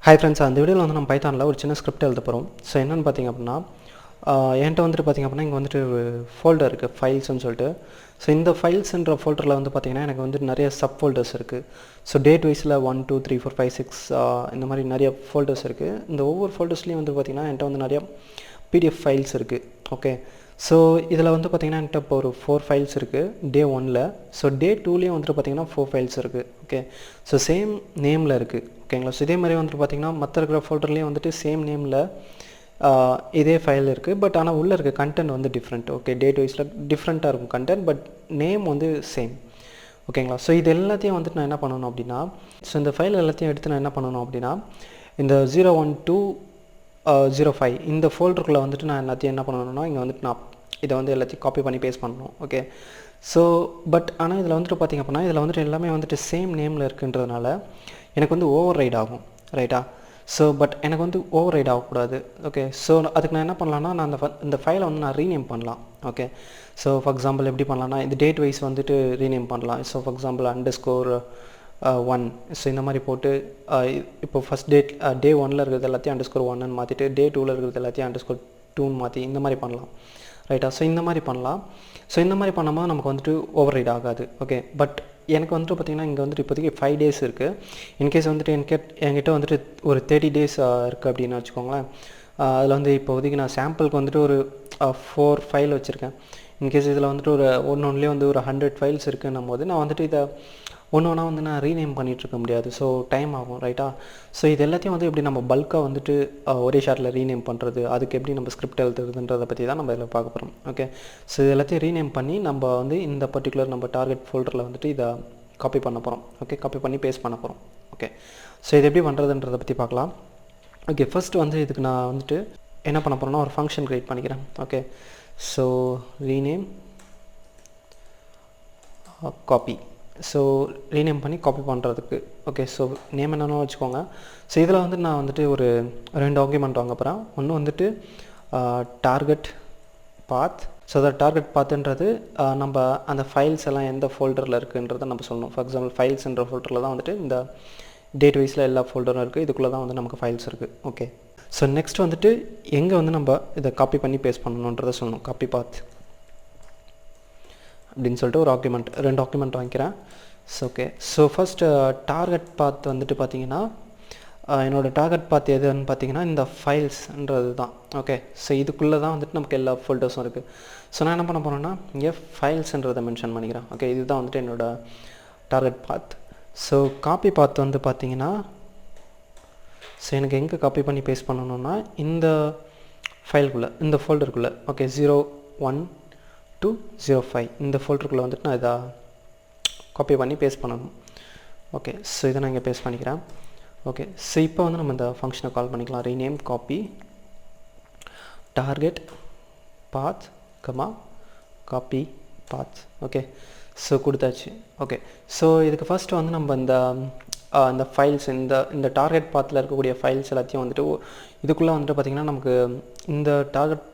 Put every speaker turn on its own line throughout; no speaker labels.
Hi friends, அந்த வீடியோவில் வந்து நம்ம பைத்தானில் ஒரு சின்ன ஸ்கிரிப்ட் எழுத போகிறோம். ஸோ என்னென்னு பார்த்திங்க அப்படின்னா, என்கிட்ட வந்துட்டு பார்த்திங்க அப்படின்னா இங்கே வந்துட்டு ஒரு ஃபோல்டர் இருக்குது, ஃபைல்ஸ்னு சொல்லிட்டு. ஸோ இந்த ஃபைல்ஸ்ன்ற ஃபோல்டரில் வந்து பார்த்திங்கன்னா எனக்கு வந்துட்டு நிறைய சப் ஃபோல்டர்ஸ் இருக்குது. ஸோ டேட் வைஸில் 1 2 3 4 5 6 இந்த மாதிரி நிறைய ஃபோல்டர்ஸ் இருக்குது. இந்த ஒவ்வொரு ஃபோல்டர்ஸ்லேயும் வந்து பார்த்திங்கன்னா என்கிட்ட வந்து நிறைய பிடிஎஃப் ஃபைல்ஸ் இருக்குது. ஓகே, ஸோ இதில் வந்து பார்த்திங்கன்னா என்கிட்ட இப்போ ஒரு 4 ஃபைல்ஸ் இருக்குது டே 1ல். ஸோ டே 2லேயும் வந்துட்டு பார்த்திங்கன்னா 4 ஃபைல்ஸ் இருக்குது. ஓகே, ஸோ சேம் நேமில் இருக்குது. ஓகேங்களா, ஸோ இதே மாதிரி வந்துட்டு பார்த்திங்கன்னா மற்ற இருக்கிற ஃபோல்டர்லேயும் வந்துட்டு சேம் நேமில் இதே ஃபைல் இருக்குது. பட் ஆனால் உள்ளே இருக்க கண்டென்ட் வந்து டிஃப்ரெண்ட். ஓகே, டேட் வைஸில் டிஃப்ரெண்ட்டாக இருக்கும் கண்டென்ட், பட் நேம் வந்து சேம். ஓகேங்களா, ஸோ இது எல்லாத்தையும் வந்துட்டு நான் என்ன பண்ணணும் அப்படின்னா, ஸோ இந்த ஃபைல் எல்லாத்தையும் எடுத்து நான் என்ன பண்ணணும் அப்படின்னா, இந்த 01205 இந்த ஃபோல்டருக்குள்ளே வந்துட்டு நான் எல்லாத்தையும் என்ன பண்ணணும்னா, இங்கே வந்துட்டு நான் இதை வந்து எல்லாத்தையும் காப்பி பண்ணி பேஸ்ட் பண்ணணும். ஓகே, ஸோ பட் ஆனால் இதில் வந்துட்டு பார்த்திங்க அப்படின்னா இதில் வந்துட்டு எல்லாமே வந்துட்டு சேம் நேமில் இருக்குன்றதுனால எனக்கு வந்து ஓவர் ரைட் ஆகும். ரைட்டா? ஸோ பட் எனக்கு வந்து ஓவர் ரைட் ஆகக்கூடாது. ஓகே, ஸோ அதுக்கு நான் என்ன பண்ணலான்னா, நான் இந்த ஃபைலை வந்து நான் ரீநேம் பண்ணலாம். ஓகே, ஸோ ஃபார் எக்ஸாம்பிள் எப்படி பண்ணலான்னா, இந்த டேட் வைஸ் வந்துட்டு ரீநேம் பண்ணலாம். So for example _1. ஸோ இந்த மாதிரி போட்டு இப்போ ஃபஸ்ட் டே 1ல் இருக்கிறது எல்லாத்தையும் _1ன்னு மாற்றிட்டு டே 2ல் இருக்கிறது எல்லாத்தையும் _2ன்னு மாற்றி இந்த மாதிரி பண்ணலாம். ரைட்டா? ஸோ இந்த மாதிரி பண்ணலாம். ஸோ இந்த மாதிரி பண்ணும்போது நமக்கு வந்துட்டு ஓவர் ரைட் ஆகாது. ஓகே, பட் எனக்கு வந்துட்டு பார்த்திங்கன்னா இங்கே வந்துட்டு இப்போதைக்கு 5 டேஸ் இருக்குது. இன்கேஸ் வந்துட்டு என்கிட்ட வந்துட்டு ஒரு 30 டேஸ் இருக்குது அப்படின்னு வச்சுக்கோங்களேன். அதில் வந்து இப்போதைக்கு நான் சாம்பிளுக்கு வந்துட்டு ஒரு 4 ஃபைல் வச்சுருக்கேன். இன்கேஸ் இதில் வந்துட்டு ஒரு ஒன்றுலேயே வந்து ஒரு 100 ஃபைல்ஸ் இருக்குன்னும் போது நான் வந்துட்டு இதை ஒன்று ஒன்றா வந்து நான் ரீநேம் பண்ணிகிட்ருக்க முடியாது. ஸோ டைம் ஆகும். ரைட்டா? ஸோ இது எல்லாத்தையும் வந்து எப்படி நம்ம பல்காக வந்துட்டு ஒரே ஷாட்டில் ரீநேம் பண்ணுறது, அதுக்கு எப்படி நம்ம ஸ்கிரிப்ட் எழுதுறதுன்றதை பற்றி தான் நம்ம இதில் பார்க்க போகிறோம். ஓகே, ஸோ இது எல்லாத்தையும் ரீநேம் பண்ணி நம்ம வந்து இந்த பர்டிகுலர் நம்ம டார்கெட் ஃபோல்டரில் வந்துட்டு இதை காப்பி பண்ண போகிறோம். ஓகே, காப்பி பண்ணி பேஸ்ட் பண்ண போகிறோம். ஓகே, ஸோ இது எப்படி பண்ணுறதுன்றதை பற்றி பார்க்கலாம். ஓகே, ஃபஸ்ட்டு வந்து இதுக்கு நான் வந்துட்டு என்ன பண்ண போகிறேன்னா ஒரு ஃபங்க்ஷன் க்ரியேட் பண்ணிக்கிறேன். Okay, so rename copy. So rename பண்ணி காப்பி பண்ணுறதுக்கு. ஓகே, ஸோ நேம் என்னென்னு வச்சுக்கோங்க. ஸோ இதில் வந்து நான் வந்துட்டு ஒரு 2 ஆர்குமெண்ட் வாங்க போகிறேன். ஒன்று வந்துட்டு டார்கெட் பாத். ஸோ அதை டார்கெட் பாத்துன்றது நம்ம அந்த ஃபைல்ஸ் எல்லாம் எந்த ஃபோல்டரில் இருக்குன்றதை நம்ம சொல்லணும். ஃபார் எக்ஸாம்பிள் ஃபைல்ஸ்ன்ற ஃபோல்டரில் தான் வந்துட்டு இந்த டேட் வைஸில் எல்லா ஃபோல்டரும் இருக்குது. இதுக்குள்ளே தான் வந்து நமக்கு ஃபைல்ஸ் இருக்குது. ஓகே, ஸோ நெக்ஸ்ட் வந்துட்டு எங்கே வந்து நம்ம இதை காப்பி பண்ணி பேஸ்ட் பண்ணணுன்றதை சொல்லணும். காப்பி பாத் அப்படின்னு சொல்லிட்டு ஒரு ஆர்குமெண்ட் 2 ஆர்குமெண்ட் வாங்கிக்கிறேன். So okay, so first target path வந்துட்டு பார்த்திங்கன்னா என்னோடய டார்கெட் பாத் எதுன்னு பார்த்தீங்கன்னா இந்த ஃபைல்ஸ்ன்றது தான். ஓகே, ஸோ இதுக்குள்ளே தான் வந்துட்டு நமக்கு எல்லா ஃபோல்டர்ஸும் இருக்குது. ஸோ நான் என்ன பண்ண போகிறேன்னா இங்கே ஃபைல்ஸ்ன்றதை மென்ஷன் பண்ணிக்கிறேன். ஓகே, இதுதான் வந்துட்டு என்னோடய டார்கெட் பாத். ஸோ காப்பி பாத் வந்து பார்த்திங்கன்னா, ஸோ எனக்கு எங்கே காப்பி பண்ணி பேஸ்ட் பண்ணணுன்னா இந்த ஃபைலுக்குள்ளே, இந்த ஃபோல்டருக்குள்ளே. ஓகே, 01205 இந்த ஃபோல்டருக்குள்ளே வந்துட்டு நான் இதை காப்பி பண்ணி பேஸ்ட் பண்ணணும். ஓகே, ஸோ இதை நான் இங்கே பேஸ்ட் பண்ணிக்கிறேன். ஓகே, ஸோ இப்போ வந்து நம்ம இந்த ஃபங்க்ஷனை கால் பண்ணிக்கலாம். ரீநேம் காப்பி டார்கெட் பாத் காப்பி பாத். ஓகே, ஸோ கொடுத்தாச்சு. ஓகே, ஸோ இதுக்கு ஃபஸ்ட்டு வந்து நம்ம இந்த ஃபைல்ஸ் இந்த டார்கெட் பாத்தில் இருக்கக்கூடிய ஃபைல்ஸ் எல்லாத்தையும் வந்துட்டு இதுக்குள்ளே வந்துட்டு பார்த்திங்கன்னா நமக்கு இந்த டார்கெட்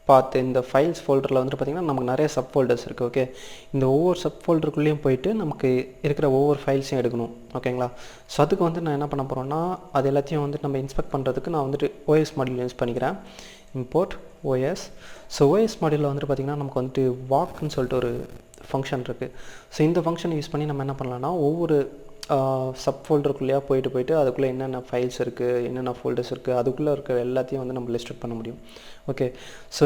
பார்த்து இந்த ஃபைல்ஸ் ஃபோல்டரில் வந்துட்டு பார்த்திங்கன்னா நமக்கு நிறைய சப் ஃபோல்டர்ஸ் இருக்குது. ஓகே, இந்த ஒவ்வொரு சப் ஃபோல்டருக்குள்ளேயும் போயிட்டு நமக்கு இருக்கிற ஒவ்வொரு ஃபைல்ஸையும் எடுக்கணும். ஓகேங்களா, ஸோ அதுக்கு வந்து நான் என்ன பண்ண போகிறேன்னா, அது எல்லாத்தையும் வந்துட்டு நம்ம இன்ஸ்பெக்ட் பண்ணுறதுக்கு நான் வந்துட்டு OS மாடியூல் யூஸ் பண்ணிக்கிறேன். Import OS. ஸோ OS மாடியூலில் வந்துட்டு பார்த்திங்கன்னா நமக்கு வந்துட்டு வாக்னு சொல்லிட்டு ஒரு ஃபங்க்ஷன் இருக்குது. ஸோ இந்த ஃபங்க்ஷனை யூஸ் பண்ணி நம்ம என்ன பண்ணலாம்னா ஒவ்வொரு சப் ஃபோல்டருக்குள்ளேயே போயிட்டு அதுக்குள்ளே என்னென்ன ஃபைல்ஸ் இருக்குது, என்னென்ன ஃபோல்டர்ஸ் இருக்குது, அதுக்குள்ளே இருக்கிற எல்லாத்தையும் வந்து நம்ம லிஸ்ட் பண்ண முடியும். ஓகே, ஸோ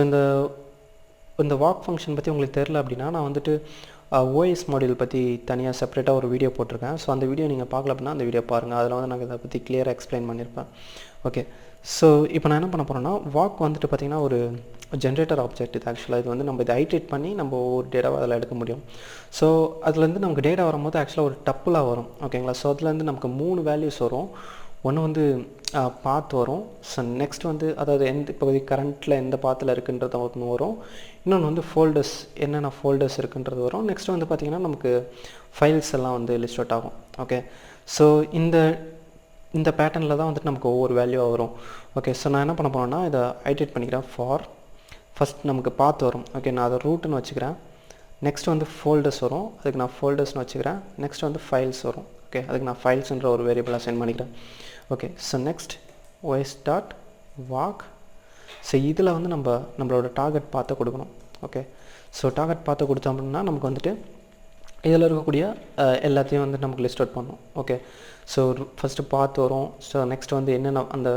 இந்த வாக் ஃபங்க்ஷன் பற்றி உங்களுக்கு தெரில அப்படின்னா நான் வந்துட்டு OS மாடியூல் பற்றி தனியாக செப்பரேட்டாக ஒரு வீடியோ போட்டிருக்கேன். ஸோ அந்த வீடியோ நீங்கள் பார்க்கல அப்படின்னா அந்த வீடியோ பாருங்கள். அதில் வந்து நாங்கள் இதை பற்றி கிளியராக எக்ஸ்பிளைன் பண்ணியிருப்பேன். ஓகே, ஸோ இப்போ நான் என்ன பண்ண போகிறேன்னா வாக் வந்துட்டு பார்த்திங்கன்னா ஒரு ஜென்ரேட்டர் ஆப்ஜெக்ட். இது ஆக்சுவலாக இது வந்து நம்ம இதை ஐட்ரேட் பண்ணி நம்ம ஒரு டேட்டாவை அதில் எடுக்க முடியும். ஸோ அதுலேருந்து நமக்கு டேட்டா வரும்போது ஆக்சுவலாக ஒரு டப்புலாக வரும். ஓகேங்களா, ஸோ அதுலேருந்து நமக்கு 3 வேல்யூஸ் வரும். ஒன்று வந்து பாத் வரும். ஸோ நெக்ஸ்ட் வந்து அதாவது இப்போது கரண்ட்டில் எந்த பாத்தில் இருக்குன்றது ஒன்று வரும். இன்னொன்று வந்து ஃபோல்டர்ஸ், என்னென்ன ஃபோல்டர்ஸ் இருக்குன்றது வரும். நெக்ஸ்ட் வந்து பார்த்திங்கன்னா நமக்கு ஃபைல்ஸ் எல்லாம் வந்து லிஸ்ட் அவுட் ஆகும். ஓகே, ஸோ இந்த பேட்டர்னில் தான் வந்துட்டு நமக்கு ஒவ்வொரு வேல்யூவாக வரும். ஓகே, ஸோ நான் என்ன பண்ண போகிறேன்னா இதை ஐட்ரேட் பண்ணிக்கிறேன். ஃபஸ்ட் நமக்கு பாத் வரும். ஓகே, நான் அதை ரூட்டுன்னு வச்சுக்கிறேன். நெக்ஸ்ட் வந்து ஃபோல்டர்ஸ் வரும், அதுக்கு நான் ஃபோல்டர்ஸ்னு வச்சுக்கிறேன். நெக்ஸ்ட் வந்து ஃபைல்ஸ் வரும். ஓகே, அதுக்கு நான் ஃபைல்ஸ்ன்ற ஒரு வேரியபிள் அசைன் பண்ணிக்கிறேன். Okay so next Ys dot walk. So இதில் வந்து நம்மளோட டார்கெட் பார்த்து கொடுக்கணும். ஓகே ஸோ டார்கெட் பார்த்து கொடுத்தோம் அப்படின்னா நமக்கு வந்துட்டு இதில் இருக்கக்கூடிய எல்லாத்தையும் வந்து நமக்கு லிஸ்ட் அவுட் பண்ணணும். ஓகே ஸோ ஃபஸ்ட்டு பாத் வரும். ஸோ நெக்ஸ்ட் வந்து என்னென்ன அந்த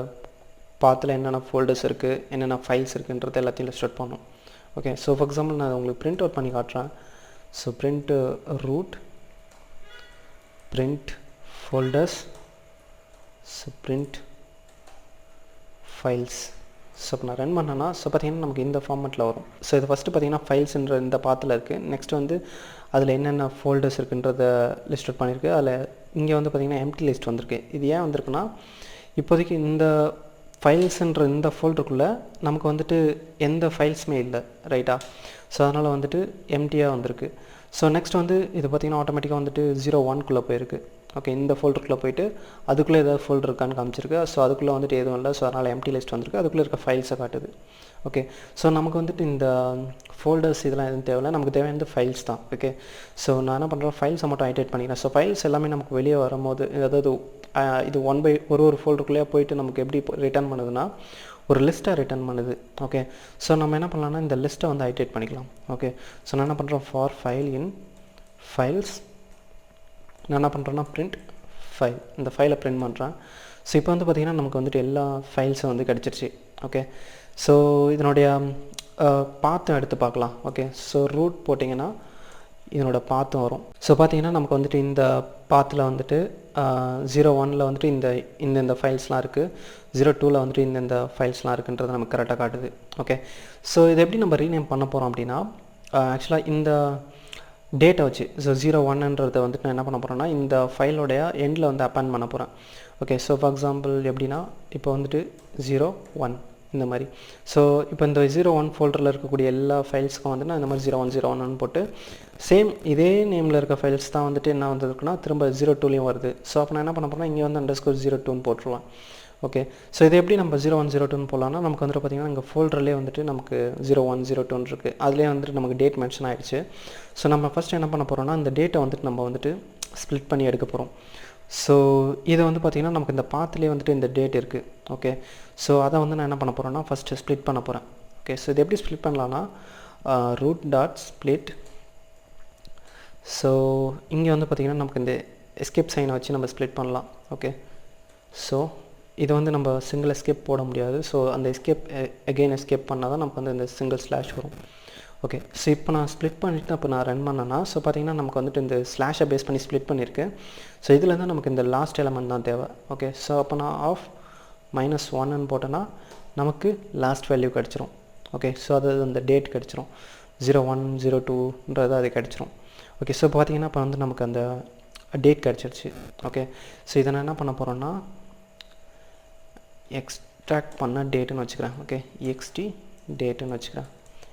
பாத்தில் என்னென்ன ஃபோல்டர்ஸ் இருக்குது, என்னென்ன ஃபைல்ஸ் இருக்குன்றது எல்லாத்தையும் லிஸ்ட் அவுட் பண்ணணும். ஓகே ஸோ ஃபார் எக்ஸாம்பிள் நான் உங்களுக்கு பிரிண்ட் அவுட் பண்ணி காட்டுறேன். So print root, print folders, so print files. So இப்போ நான் ரன் பண்ணேன்னா ஸோ பார்த்திங்கன்னா நமக்கு இந்த ஃபார்மெட்டில் வரும். ஸோ இது ஃபஸ்ட்டு பார்த்திங்கன்னா ஃபைல்ஸ்ன்ற இந்த பாத்தில் இருக்குது. நெக்ஸ்ட் வந்து அதில் என்னென்ன ஃபோல்டர்ஸ் இருக்குன்றத லிஸ்ட் அவுட் பண்ணியிருக்கு. அதில் இங்கே வந்து பார்த்திங்கன்னா எம்டி லிஸ்ட் வந்திருக்கு. இது ஏன் வந்திருக்குன்னா இப்போதைக்கு இந்த ஃபைல்ஸுன்ற இந்த ஃபோல்டருக்குள்ளே நமக்கு வந்துட்டு எந்த ஃபைல்ஸுமே இல்லை, ரைட்டா? ஸோ அதனால் வந்துட்டு எம்டியாக வந்திருக்கு. ஸோ நெக்ஸ்ட் வந்து இது பார்த்திங்கன்னா ஆட்டோமேட்டிக்காக வந்துட்டு 01 போயிருக்கு. ஓகே இந்த ஃபோல்டருக்குள்ளே போயிட்டு அதுக்குள்ளே ஏதாவது ஃபோல்டர் இருக்கான்னு காமிச்சிருக்கு. ஸோ அதுக்குள்ளே வந்துட்டு எதுவும் இல்லை. ஸோ அதனால் எம்டி லிஸ்ட் வந்திருக்கு. அதுக்குள்ளே இருக்க ஃபைல்ஸை காட்டுது. ஓகே ஸோ நமக்கு வந்துட்டு இந்த ஃபோல்டர்ஸ் இதெல்லாம் எதுவும் தேவையில்லை. நமக்கு தேவையானது ஃபைல்ஸ் தான். ஓகே ஸோ நான் என்ன பண்ணுறேன், ஃபைல்ஸை மட்டும் ஐடென்ட் பண்ணிக்கிறேன். ஸோ ஃபைல்ஸ் எல்லாமே நமக்கு வெளியே வரும்போது அதாவது இது ஒரு ஃபோல்டருக்குள்ளேயே போயிட்டு நமக்கு எப்படி ரிட்டர்ன் பண்ணுதுன்னா ஒரு லிஸ்ட்டாக ரிட்டர்ன் பண்ணுது. ஓகே ஸோ நம்ம என்ன பண்ணலாம்னா இந்த லிஸ்ட்டை வந்து ஐடென்ட் பண்ணிக்கலாம். ஓகே ஸோ நான் என்ன பண்ணுறேன், ஃபார் ஃபைல் இன் ஃபைல்ஸ் நான் என்ன பண்ணுறேன்னா பிரிண்ட் ஃபைல், இந்த ஃபைலை பிரிண்ட் பண்ணுறேன். ஸோ இப்போ வந்து பார்த்திங்கன்னா நமக்கு வந்துட்டு எல்லா ஃபைல்ஸும் வந்து கிடச்சிருச்சு. ஓகே ஸோ இதனுடைய பாத்தும் எடுத்து பார்க்கலாம். ஓகே ஸோ ரூட் போட்டிங்கன்னா இதனோட பாத்தும் வரும். ஸோ பார்த்திங்கன்னா நமக்கு வந்துட்டு இந்த பாத்தில் வந்துட்டு 01 வந்துட்டு இந்த ஃபைல்ஸ்லாம் இருக்குது, 02 வந்துட்டு இந்த ஃபைல்ஸ்லாம் இருக்குன்றது நமக்கு கரெக்டாக காட்டுது. ஓகே ஸோ இதை எப்படி நம்ம ரீநேம் பண்ண போகிறோம் அப்படின்னா ஆக்சுவலாக இந்த டேட்டை வச்சு ஸோ 01ன்றதை வந்துட்டு நான் என்ன பண்ண போகிறேன்னா இந்த ஃபைலோடைய எண்டில் வந்து அப்பேண்ட் பண்ண போகிறேன். ஓகே ஸோ ஃபார் எக்ஸாம்பிள் எப்படின்னா இப்போ வந்துட்டு 01 இந்த மாதிரி. ஸோ இப்போ இந்த 01 ஃபோல்டரில் இருக்கக்கூடிய எல்லா ஃபைல்ஸ்க்கும் வந்து நான் இந்த மாதிரி 01 போட்டு சேம் இதே நேமில் இருக்க ஃபைல்ஸ் தான் வந்துட்டு என்ன வந்துருக்குன்னா திரும்ப 02லையும் வருது. ஸோ அப்போ நான் என்ன பண்ண போகிறேன்னா இங்கே வந்து _02 போட்டுருவேன். ஓகே ஸோ இது எப்படி நம்ம 0102 போடலாம்னா நமக்கு வந்துட்டு பார்த்திங்கன்னா இங்கே ஃபோல்டர்லேயே வந்துட்டு நமக்கு 0102 இருக்குது. அதுலேயே வந்துட்டு நமக்கு டேட் மென்ஷன் ஆகிடுச்சு. ஸோ நம்ம ஃபஸ்ட்டு என்ன பண்ண போகிறோம்னா இந்த டேட்டை வந்துட்டு நம்ம வந்துட்டு ஸ்ப்ளிட் பண்ணி எடுக்க போகிறோம். ஸோ இதை வந்து பார்த்திங்கன்னா நமக்கு இந்த பாத்துலேயே வந்துட்டு இந்த டேட் இருக்குது. ஓகே ஸோ அதை வந்து நான் என்ன பண்ண போகிறேன்னா ஃபஸ்ட்டு ஸ்ப்ளிட் பண்ண போகிறேன். ஓகே ஸோ இது எப்படி ஸ்ப்ளிட் பண்ணலான்னா ரூட் டாட் ஸ்ப்ளிட். ஸோ இங்கே வந்து பார்த்திங்கன்னா நமக்கு இந்த எஸ்கேப் சைனை வச்சு நம்ம ஸ்ப்ளிட் பண்ணலாம். ஓகே ஸோ இதை வந்து நம்ம சிங்கிள் எஸ்கேப் போட முடியாது. ஸோ அந்த எகெயின் எஸ்கேப் பண்ணால் தான் நமக்கு வந்து இந்த சிங்கிள் ஸ்லாஷ் வரும். ஓகே ஸோ இப்போ நான் ஸ்ப்ளிட் பண்ணிவிட்டு அப்போ நான் ரன் பண்ணேன்னா ஸோ பார்த்திங்கன்னா நமக்கு வந்துட்டு இந்த ஸ்லாஷை பேஸ் பண்ணி ஸ்ப்ளிட் பண்ணியிருக்கு. ஸோ இதில் தான் நமக்கு இந்த லாஸ்ட் எலமெண்ட் தான் தேவை. ஓகே ஸோ அப்போ நான் ஆஃப் -1 போட்டேன்னா நமக்கு லாஸ்ட் வேல்யூ கிடச்சிரும். ஓகே ஸோ அது அந்த டேட் கிடச்சிரும், 0102ன்றது அது கிடச்சிரும். ஓகே ஸோ பார்த்திங்கன்னா இப்போ வந்து நமக்கு அந்த டேட் கிடச்சிருச்சு. ஓகே ஸோ இதை நான் என்ன பண்ண போகிறேன்னா எக்ஸ்ட்ராக்ட் பண்ண டேட்டுன்னு வச்சுக்கிறேன். ஓகே ext டேட்டுன்னு வச்சுக்கிறேன்.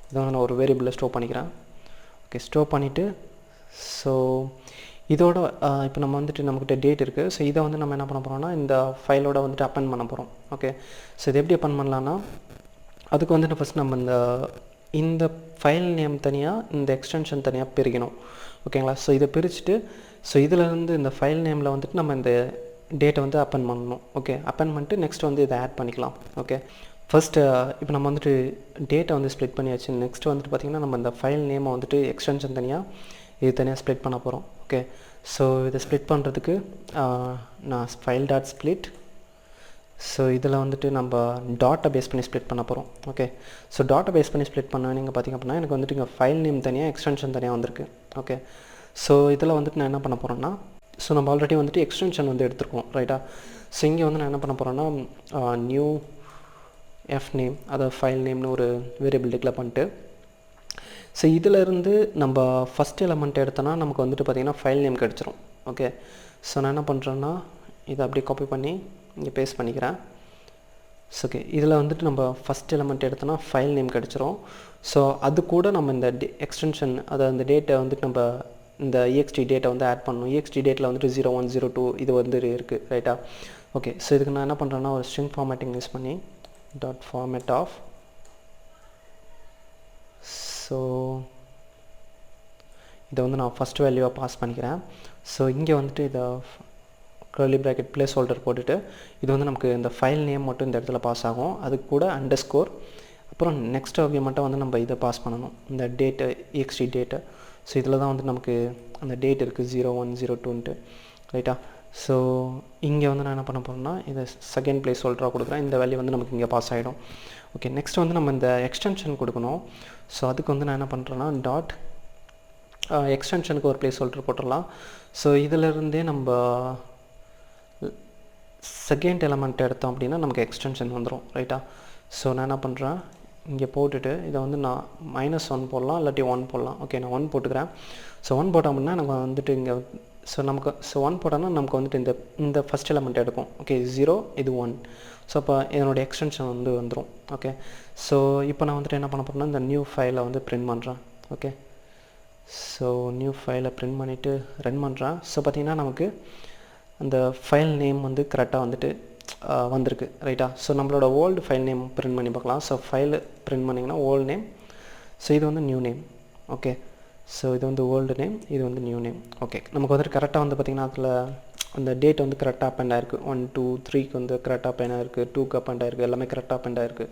இதை வந்து நான் ஒரு வேரியபிளில் ஸ்டோர் பண்ணிக்கிறேன். ஓகே ஸ்டோர் பண்ணிவிட்டு ஸோ இதோட இப்போ நம்ம வந்துட்டு நம்மக்கிட்ட டேட் இருக்குது. ஸோ இதை வந்து நம்ம என்ன பண்ண போகிறோம்னா இந்த ஃபைலோட வந்துட்டு அப்பெண்ட் பண்ண போகிறோம். ஓகே ஸோ இது எப்படி அப்பெண்ட் பண்ணலான்னா அதுக்கு வந்துட்டு ஃபஸ்ட் நம்ம இந்த ஃபைல் நேம் தனியாக இந்த எக்ஸ்டென்ஷன் தனியாக பிரிக்கணும். ஓகேங்களா ஸோ இதை பிரிச்சுட்டு ஸோ இதிலேருந்து இந்த ஃபைல் நேமில் வந்துட்டு நம்ம இந்த டேட்டை வந்து அப்பெண்ட் பண்ணணும். ஓகே அப்பெண்ட் பண்ணிட்டு நெக்ஸ்ட் வந்து இதை ஆட் பண்ணிக்கலாம். ஓகே ஃபஸ்ட்டு இப்போ நம்ம வந்துட்டு டேட்டை வந்து ஸ்ப்ளிட் பண்ணியாச்சு. நெக்ஸ்ட் வந்துட்டு பார்த்திங்கன்னா நம்ம இந்த ஃபைல் நேமை வந்துட்டு எக்ஸ்டென்ஷன் தனியாக இது தனியாக ஸ்ப்ளிட் பண்ண போகிறோம். ஓகே ஸோ இதை ஸ்ப்ளிட் பண்ணுறதுக்கு நான் ஃபைல் டாட் ஸ்ப்ளிட். ஸோ இதில் வந்துட்டு நம்ம டாட்டை பேஸ் பண்ணி ஸ்ப்ளிட் பண்ண போகிறோம். ஓகே ஸோ டாட்டை பேஸ் பண்ணி ஸ்ப்ளிட் பண்ண நீங்கள் பார்த்திங்க அப்படின்னா எனக்கு வந்துட்டு இங்கே ஃபைல் நேம் தனியாக எக்ஸ்டென்ஷன் தனியாக வந்திருக்கு. ஓகே ஸோ இதில் வந்துட்டு நான் என்ன பண்ண போகிறேன்னா ஸோ நம்ம ஆல்ரெடி வந்துட்டு எக்ஸ்டென்ஷன் வந்து எடுத்துருக்கோம், ரைட்டா? ஸோ இங்கே வந்து நான் என்ன பண்ண போகிறேன்னா நியூ எஃப் நேம் அதாவது ஃபைல் நேம்னு ஒரு வேரியபிள் டிக்ளேர் பண்ணிட்டு ஸோ இதிலேருந்து நம்ம ஃபஸ்ட் எலமெண்ட் எடுத்தோன்னா நமக்கு வந்துட்டு பார்த்திங்கன்னா ஃபைல் நேம் கிடச்சிரும். ஓகே ஸோ நான் என்ன பண்ணுறேன்னா இதை அப்படியே காப்பி பண்ணி இங்கே பேஸ்ட் பண்ணிக்கிறேன். ஸோ ஓகே இதில் வந்துட்டு நம்ம ஃபஸ்ட் எலமெண்ட் எடுத்தோன்னா ஃபைல் நேம் கிடச்சிரும். ஸோ அது கூட நம்ம இந்த எக்ஸ்டென்ஷன் அதாவது அந்த டேட்டை வந்துட்டு நம்ம இந்த ext டேட்டை வந்து ஆட் பண்ணணும். ext டேட்டில் வந்துட்டு 0102 இது வந்து இருக்குது, ரைட்டா? ஓகே ஸோ இதுக்கு நான் என்ன பண்ணுறேன்னா ஒரு ஸ்ட்ரிங் ஃபார்மேட்டிங் யூஸ் பண்ணி டாட் ஃபார்மேட் ஆஃப். ஸோ இதை வந்து நான் ஃபஸ்ட் வேல்யூவாக பாஸ் பண்ணிக்கிறேன். ஸோ இங்கே வந்துட்டு இதை கர்லி ப்ராக்கெட் ப்ளேஸ் ஹோல்டர் போட்டுட்டு இது வந்து நமக்கு இந்த ஃபைல் நேம் மட்டும் இந்த இடத்துல பாஸ் ஆகும். அது கூட அண்டர்ஸ்கோர் அப்புறம் நெக்ஸ்ட் ஆர்குமெண்ட்டாக வந்து நம்ம இதை பாஸ் பண்ணணும், இந்த டேட்டு ext டேட்டு. ஸோ இதில் தான் வந்து நமக்கு அந்த டேட் இருக்குது 0102ன்ட்டு ரைட்டா. ஸோ இங்கே வந்து நான் என்ன பண்ண போகிறேன்னா இதை செகண்ட் ப்ளேஸ் ஹோல்டராக கொடுக்குறேன். இந்த வேல்யூ வந்து நமக்கு இங்கே பாஸ் ஆகிடும். ஓகே, நெக்ஸ்ட் வந்து நம்ம இந்த எக்ஸ்டென்ஷன் கொடுக்கணும். ஸோ அதுக்கு வந்து நான் என்ன பண்ணுறேன்னா டாட் எக்ஸ்டென்ஷனுக்கு ஒரு ப்ளேஸ் ஹோல்டர் போட்டுடலாம். ஸோ இதிலிருந்தே நம்ம செகண்ட் எலமெண்ட் எடுத்தோம் அப்படின்னா நமக்கு எக்ஸ்டென்ஷன் வந்துடும் ரைட்டா. ஸோ நான் என்ன பண்ணுறேன் இங்கே போட்டுட்டு இதை வந்து நான் -1 போடலாம், இல்லாட்டி 1 போடலாம். ஓகே, நான் 1 போட்டுக்கிறேன். ஸோ 1 போட்டோம் அப்படின்னா நமக்கு வந்துட்டு இங்கே நமக்கு 1 போட்டோன்னா நமக்கு வந்துட்டு இந்த ஃபஸ்ட் எலமெண்ட் எடுக்கும். ஓகே, 0 இது 1. ஸோ அப்போ என்னோடய எக்ஸ்டென்ஷன் வந்து வந்துடும். ஓகே, ஸோ இப்போ நான் வந்துட்டு என்ன பண்ண போகிறேன்னா இந்த நியூ ஃபைலை வந்து பிரிண்ட் பண்ணுறேன். ஓகே, ஸோ நியூ ஃபைலை பிரிண்ட் பண்ணிவிட்டு ரன் பண்ணுறேன். ஸோ பார்த்திங்கன்னா நமக்கு அந்த ஃபைல் நேம் வந்து கரெக்டாக வந்துட்டு வந்திருக்கு ரைட்டா. ஸோ நம்மளோட ஓல்டு ஃபைல் நேம் பிரிண்ட் பண்ணி பார்க்கலாம். ஸோ ஃபைல் பிரிண்ட் பண்ணிங்கன்னா ஓல்டு நேம், ஸோ இது வந்து நியூ நேம். ஓகே, ஸோ இது வந்து ஓல்டு நேம், இது வந்து நியூ நேம். ஓகே, நமக்கு வந்துட்டு கரெக்டாக வந்து பார்த்திங்கன்னா அதில் அந்த டேட் வந்து கரெக்டாக அப்பெண்ட் ஆயிருக்கு. 1 2 3க்கு வந்து கரெக்டாக அப்பெண்ட் ஆயிருக்கு, 2க்கு அப்பெண்ட் ஆயிருக்கு, எல்லாமே கரெக்டாக அப்பெண்ட் ஆயிருக்கு.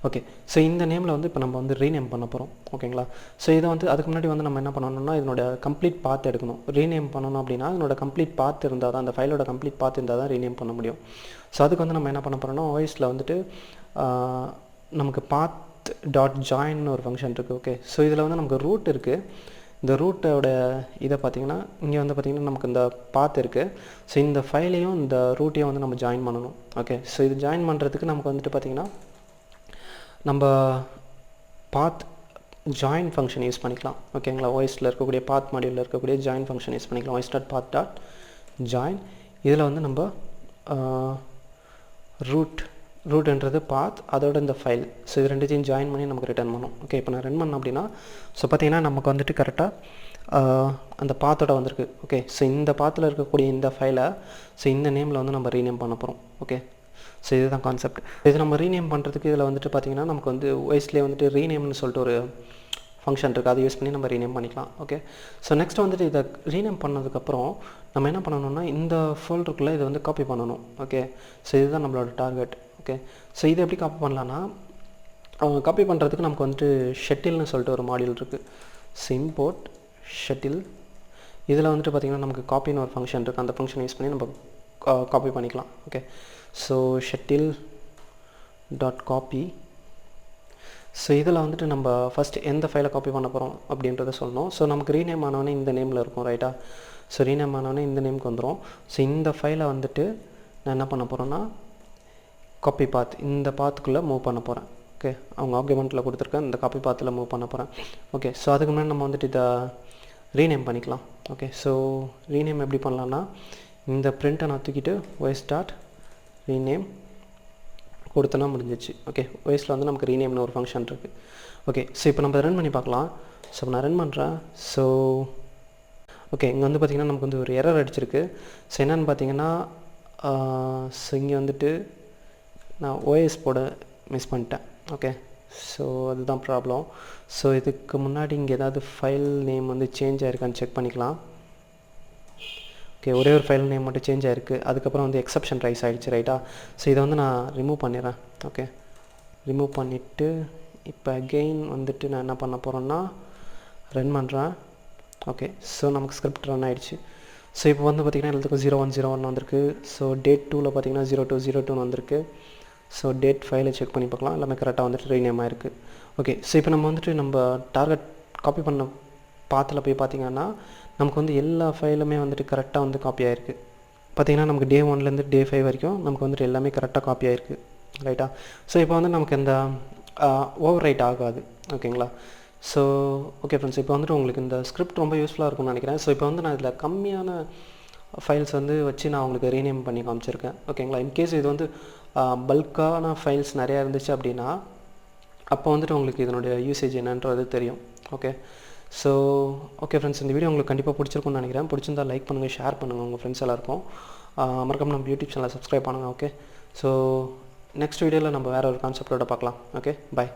ஓகே, ஸோ இந்த நேமில் வந்து இப்போ நம்ம வந்து ரீநேம் பண்ண போகிறோம். ஓகேங்களா. ஸோ இதை வந்து அதுக்கு முன்னாடி வந்து நம்ம என்ன பண்ணணும்னா இதனோட கம்ப்ளீட் பாத் எடுக்கணும். ரீநேம் பண்ணணும் அப்படின்னா இதனோட கம்ப்ளீட் பாத் இருந்தால் தான், அந்த ஃபைலோட கம்ப்ளீட் பாத் இருந்தால் தான் ரீநேம் பண்ண முடியும். ஸோ அதுக்கு வந்து நம்ம என்ன பண்ண போகிறோம்னா OSல வந்துட்டு நமக்கு பாத் டாட் ஜாயின் ஒரு ஃபங்க்ஷன் இருக்குது. ஓகே, ஸோ இதில் வந்து நமக்கு ரூட் இருக்குது. இந்த ரூட்டோட இதை பார்த்திங்கன்னா இங்கே வந்து பார்த்திங்கன்னா நமக்கு இந்த பாத் இருக்குது. ஸோ இந்த ஃபைலையும் இந்த ரூட்டையும் வந்து நம்ம ஜாயின் பண்ணணும். ஓகே, ஸோ இது ஜாயின் பண்ணுறதுக்கு நமக்கு வந்துட்டு பார்த்திங்கன்னா நம்ம பாத் ஜாயின் ஃபங்க்ஷன் யூஸ் பண்ணிக்கலாம். ஓகேங்களா, OSல இருக்கக்கூடிய பாத் மாடியூலில் இருக்கக்கூடிய ஜாயின் ஃபங்க்ஷன் யூஸ் பண்ணிக்கலாம். os.path.join. இதில் வந்து நம்ம ரூட்ன்றது பாத், அதோட இந்த ஃபைல், ஸோ இது ரெண்டுத்தையும் ஜாயின் பண்ணி நமக்கு ரிட்டர்ன் பண்ணணும். ஓகே, இப்போ நான் ரன் பண்ணேன் அப்படின்னா ஸோ பார்த்திங்கன்னா நமக்கு வந்துட்டு கரெக்டாக அந்த பாத்தோட வந்திருக்கு. ஓகே, ஸோ இந்த பாத்தில் இருக்கக்கூடிய இந்த ஃபைலை ஸோ இந்த நேமில் வந்து நம்ம ரீநேம் பண்ண போகிறோம். ஓகே, ஸோ இதுதான் கான்செப்ட். இது நம்ம ரீநேம் பண்ணுறதுக்கு இதில் வந்துட்டு பார்த்திங்கன்னா நமக்கு வந்து OSலேயே வந்துட்டு ரீநேம்னு சொல்லிட்டு ஒரு ஃபங்க்ஷன் இருக்குது. அதை யூஸ் பண்ணி நம்ம ரீநேம் பண்ணிக்கலாம். ஓகே, ஸோ நெக்ஸ்ட் வந்துட்டு இதை ரீநேம் பண்ணதுக்கப்புறம் நம்ம என்ன பண்ணணும்னா இந்த ஃபோல்டருக்குள்ளே இதை வந்து காப்பி பண்ணணும். ஓகே, ஸோ இதுதான் நம்மளோட டார்கெட். ஓகே, ஸோ இதை எப்படி காப்பி பண்ணலான்னா காப்பி பண்ணுறதுக்கு நமக்கு வந்துட்டு ஷெட்டில்னு சொல்லிட்டு ஒரு மாடியூல் இருக்குது. ஸோ இம்போர்ட் ஷெட்டில், இதில் வந்துட்டு பார்த்திங்கன்னா நமக்கு காப்பின்னு ஒரு ஃபங்க்ஷன் இருக்குது. அந்த ஃபங்க்ஷன் யூஸ் பண்ணி நம்ம காப்பி பண்ணிக்கலாம். Okay, so shutil dot copy. So இதில் வந்துட்டு நம்ம ஃபஸ்ட் எந்த ஃபைலை காப்பி பண்ண போகிறோம் அப்படின்றத சொல்லணும். ஸோ நமக்கு ரீநேம் ஆனவொடனே இந்த நேமில் இருக்கும் ரைட்டா. ஸோ ரீநேம் ஆனவொடனே இந்த நேமுக்கு வந்துடும். ஸோ இந்த ஃபைலை வந்துட்டு நான் என்ன பண்ண போகிறேன்னா காப்பி பாத், இந்த பாத்துக்குள்ளே மூவ் பண்ண போகிறேன். ஓகே, அவங்க ஆர்குமெண்ட்டில் கொடுத்துருக்கேன் இந்த காப்பி பாத்தில் மூவ் பண்ண போகிறேன். ஓகே, ஸோ அதுக்கு முன்னாடி நம்ம வந்துட்டு இதை ரீநேம் பண்ணிக்கலாம். ஓகே, ஸோ ரீநேம் எப்படி பண்ணலான்னா இந்த பிரிண்ட்டை நான் தூக்கிட்டு os.rename கொடுத்தனா முடிஞ்சிச்சு. ஓகே, OSல வந்து நமக்கு ரீநேம்னு ஒரு ஃபங்க்ஷன் இருக்குது. ஓகே, ஸோ இப்போ நம்ம ரன் பண்ணி பார்க்கலாம். ஸோ நான் ரன் பண்ணுறேன். ஸோ ஓகே, இங்கே வந்து பார்த்திங்கன்னா நமக்கு வந்து ஒரு எரர் அடிச்சிருக்கு. ஸோ என்னென்னு பார்த்தீங்கன்னா ஸோ இங்கே வந்துட்டு நான் OS போட மிஸ் பண்ணிட்டேன். ஓகே, ஸோ அதுதான் ப்ராப்ளம். ஸோ இதுக்கு முன்னாடி இங்கே ஏதாவது ஃபைல் நேம் வந்து சேஞ்ச் ஆகிருக்கான்னு செக் பண்ணிக்கலாம். ஓகே, ஒரே ஒரு ஃபைல் நேம் மட்டும் சேஞ்ச் ஆகிருக்கு. அதுக்கப்புறம் வந்து எக்ஸப்ஷன் ரைஸ் ஆகிடுச்சு ரைட்டா. ஸோ இதை வந்து நான் ரிமூவ் பண்ணிடுறேன். ஓகே, ரிமூவ் பண்ணிவிட்டு இப்போ அகெயின் வந்துட்டு நான் என்ன பண்ண போகிறேன்னா ரன் பண்ணுறேன். ஓகே, ஸோ நமக்கு ஸ்கிரிப்ட் ரன் ஆகிடுச்சு. ஸோ இப்போ வந்து பார்த்திங்கன்னா எல்லாத்துக்கும் 0101 வந்திருக்கு. ஸோ டேட் 2ல் பார்த்திங்கன்னா 0202 வந்திருக்கு. ஸோ டேட் ஃபைலை செக் பண்ணி பார்க்கலாம், எல்லாமே கரெக்டாக வந்துட்டு ரீநேம் ஆகிருக்கு. ஓகே, ஸோ இப்போ நம்ம வந்துட்டு நம்ம டார்கெட் காப்பி பண்ண பாத்தில் போய் பார்த்திங்கன்னா நமக்கு வந்து எல்லா ஃபைலுமே வந்துட்டு கரெக்டாக வந்து காப்பி ஆகிருக்கு. பார்த்திங்கன்னா நமக்கு டே 1லேருந்து டே 5 வரைக்கும் நமக்கு வந்துட்டு எல்லாமே கரெக்டாக காப்பி ஆகிருக்கு ரைட்டா. ஸோ இப்போ வந்து நமக்கு இந்த ஓவர் ரைட் ஆகாது. ஓகேங்களா. ஸோ ஓகே ஃப்ரெண்ட்ஸ், இப்போ வந்துட்டு உங்களுக்கு இந்த ஸ்கிரிப்ட் ரொம்ப யூஸ்ஃபுல்லாக இருக்கும்னு நினைக்கிறேன். ஸோ இப்போ வந்து நான் இதில் கம்மியான ஃபைல்ஸ் வந்து வச்சு நான் உங்களுக்கு ரீநேம் பண்ணி காமிச்சிருக்கேன். ஓகேங்களா. இன்கேஸ் இது வந்து பல்கான ஃபைல்ஸ் நிறையா இருந்துச்சு அப்படின்னா அப்போ வந்துட்டு உங்களுக்கு இதனுடைய யூசேஜ் என்னன்றது தெரியும். ஓகே, ஸோ ஓகே ஃப்ரெண்ட்ஸ், இந்த வீடியோ உங்களுக்கு கண்டிப்பாக பிடிச்சிருக்கும்னு நினைக்கிறேன். பிடிச்சிருந்தால் லைக் பண்ணுங்கள், ஷேர் பண்ணுங்கள் உங்கள் ஃப்ரெண்ட்ஸ் எல்லாருக்கும். மறக்காம நம்ம யூடியூப் சேனலை சப்ஸ்கிரைப் பண்ணுங்கள். ஓகே, ஸோ நெக்ஸ்ட் வீடியோவில் நம்ம வேறு ஒரு கான்செப்டோட பார்க்கலாம். Okay, by.